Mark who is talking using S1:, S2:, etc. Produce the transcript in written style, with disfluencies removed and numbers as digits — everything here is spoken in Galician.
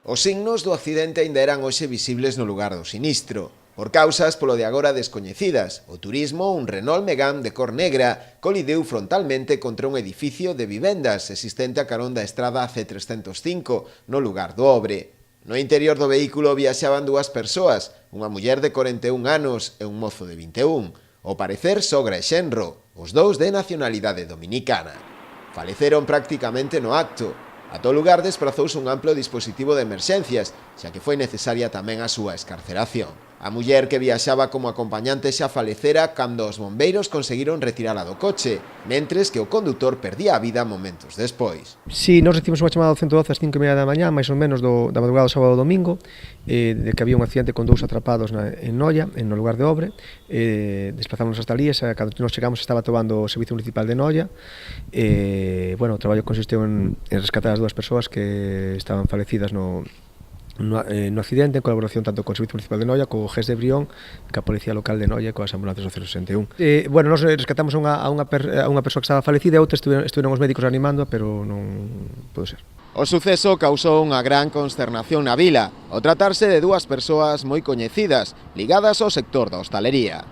S1: Os signos do accidente aínda eran hoxe visibles no lugar do sinistro. Por causas polo de agora descoñecidas, o turismo, un Renault Megane de cor negra, colideu frontalmente contra un edificio de vivendas existente a carón da estrada C305, no lugar do Obre. No interior do vehículo viaxaban dúas persoas, unha muller de 41 anos e un mozo de 21. Ao parecer, sogra e xenro, os dous de nacionalidade dominicana. Faleceron prácticamente no acto. A todo lugar desprazouse un amplo dispositivo de emerxencias, xa que foi necesaria tamén a súa escarceración. A muller que viaxaba como acompañante xa falecera cando os bombeiros conseguiron retirala do coche, mentres que o condutor perdía a vida momentos despois.
S2: Si, nós recibimos unha chamada ao 112 ás 5:30 da mañá, máis ou menos da madrugada do sábado ao domingo, de que había un accidente con dous atrapados en Noia, no lugar de Obre. Desplazámonos hasta ali, cando nos chegamos estaba atoando o Servicio Municipal de Noia. O traballo consistiu en rescatar as dúas persoas que estaban falecidas no accidente, en colaboración tanto co Servicio Municipal de Noia, co GES de Brión, ca Policía Local de Noia e coas ambulancias do 061. Nos rescatamos a unha persoa que estaba falecida e outra estiveron os médicos animando, pero non pode ser.
S1: O suceso causou unha gran consternación na vila, ao tratarse de dúas persoas moi coñecidas, ligadas ao sector da hostalería.